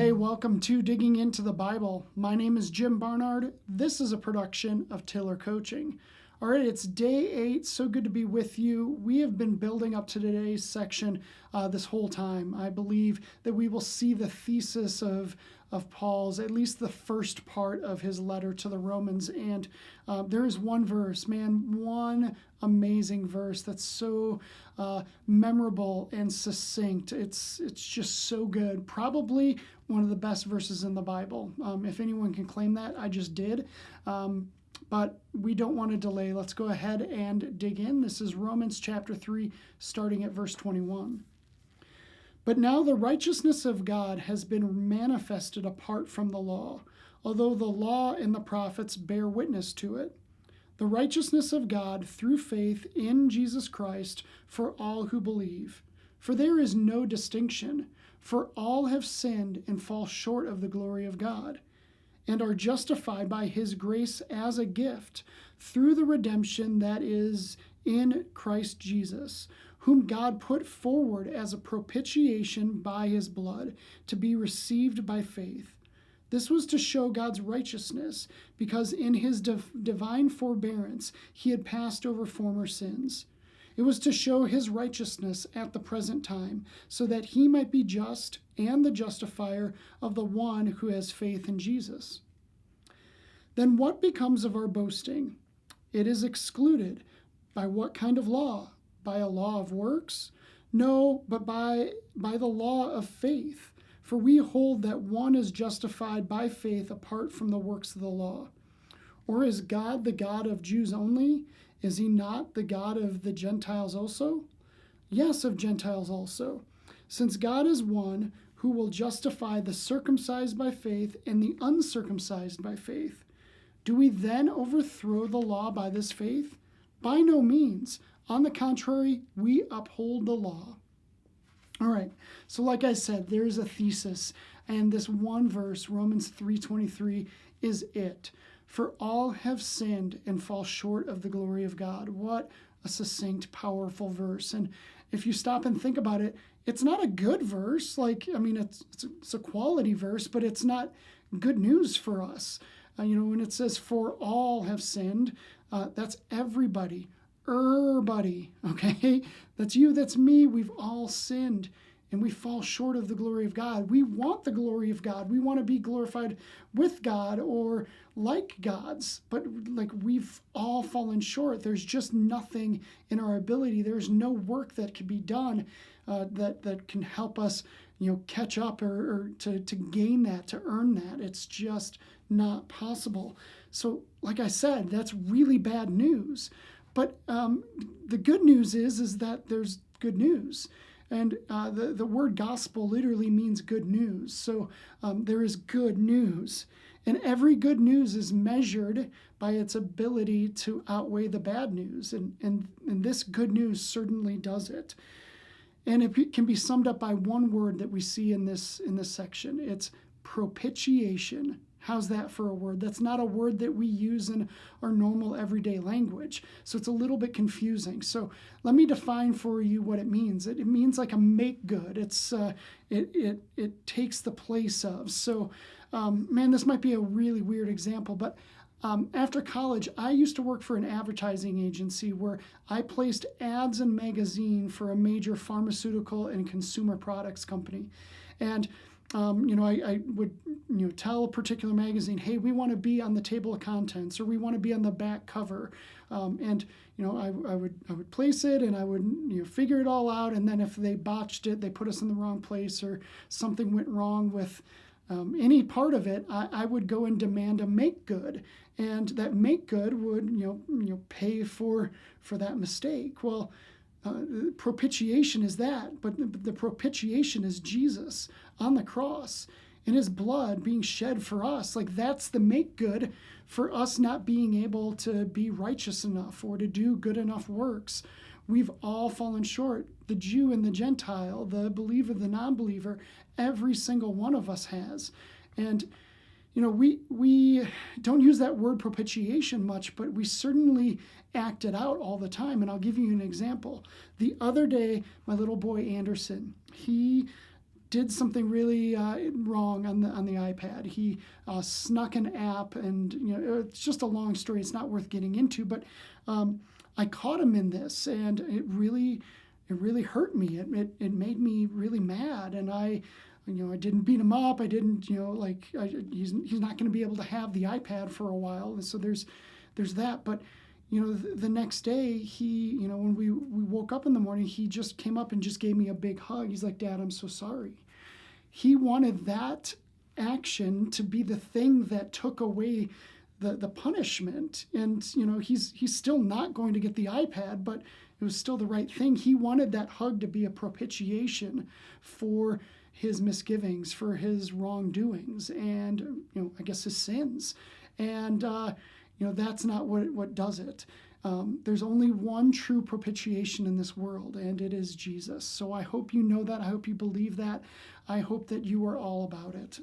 Hey, welcome to Digging Into the Bible. My name is Jim Barnard. This is a production of Tiller Coaching. All right, it's day 8. So good to be with you. We have been building up to today's section this whole time. I believe that we will see the thesis of Paul's, at least the first part of his letter to the Romans. And there is one verse, one amazing verse that's so memorable and succinct. It's just so good. Probably one of the best verses in the Bible. If anyone can claim that, I just did. But we don't want to delay. Let's go ahead and dig in. This is Romans chapter 3, starting at verse 21. But now the righteousness of God has been manifested apart from the law, although the law and the prophets bear witness to it. The righteousness of God through faith in Jesus Christ for all who believe. For there is no distinction, for all have sinned and fall short of the glory of God, and are justified by his grace as a gift through the redemption that is in Christ Jesus, whom God put forward as a propitiation by his blood to be received by faith. This was to show God's righteousness, because in his divine forbearance he had passed over former sins. It was to show his righteousness at the present time, so that he might be just and the justifier of the one who has faith in Jesus. Then what becomes of our boasting? It is excluded. By what kind of law? By a law of works? No, but by the law of faith. For we hold that one is justified by faith apart from the works of the law. Or is God the God of Jews only? Is he not the God of the Gentiles also? Yes, of Gentiles also. Since God is one who will justify the circumcised by faith and the uncircumcised by faith. Do we then overthrow the law by this faith? By no means. On the contrary, we uphold the law. All right, so like I said, there's a thesis, and this one verse, Romans 3:23, is it. For all have sinned and fall short of the glory of God. What a succinct, powerful verse. And if you stop and think about it, it's not a good verse. It's a quality verse, but it's not good news for us. When it says, for all have sinned, that's everybody. Okay? That's you, that's me. We've all sinned and we fall short of the glory of God. We want the glory of God. We want to be glorified with God or like God's, but we've all fallen short. There's just nothing in our ability. There's no work that can be done that can help us, catch up or to gain that, to earn that. It's just not possible. So like I said, that's really bad news. But the good news is that there's good news. And the word gospel literally means good news. So there is good news. And every good news is measured by its ability to outweigh the bad news. And this good news certainly does it. And it can be summed up by one word that we see in this section. It's propitiation. How's that for a word? That's not a word that we use in our normal everyday language. So it's a little bit confusing. So let me define for you what it means. It means like a make good. It takes the place of. So, this might be a really weird example, but after college, I used to work for an advertising agency where I placed ads in magazine for a major pharmaceutical and consumer products company. And I would, tell a particular magazine, hey, we want to be on the table of contents, or we want to be on the back cover. I would place it, and I would, figure it all out. And then if they botched it, they put us in the wrong place, or something went wrong with any part of it, I would go and demand a make good. And that make good would, pay for that mistake. Well, propitiation is that, but the propitiation is Jesus on the cross and his blood being shed for us. That's the make good for us not being able to be righteous enough or to do good enough works. We've all fallen short. The Jew and the Gentile, the believer, the non-believer, every single one of us has. And we don't use that word propitiation much, but we certainly act it out all the time. And I'll give you an example. The other day, my little boy Anderson, he did something really wrong on the iPad. He snuck an app, and it's just a long story. It's not worth getting into, but I caught him in this, and it really hurt me. It made me really mad, and I didn't beat him up. I didn't, he's not going to be able to have the iPad for a while. And so there's that. But, the next day, he, when we woke up in the morning, he just came up and just gave me a big hug. He's like, "Dad, I'm so sorry." He wanted that action to be the thing that took away the punishment. And, he's still not going to get the iPad, but it was still the right thing. He wanted that hug to be a propitiation for his misgivings, for his wrongdoings, and I guess his sins. And that's not what does it. There's only one true propitiation in this world, and it is Jesus. So I hope you know that. I hope you believe that. I hope that you are all about it.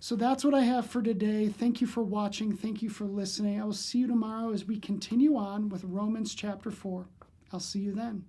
So that's what I have for today. Thank you for watching. Thank you for listening. I will see you tomorrow as we continue on with Romans chapter 4. I'll see you then.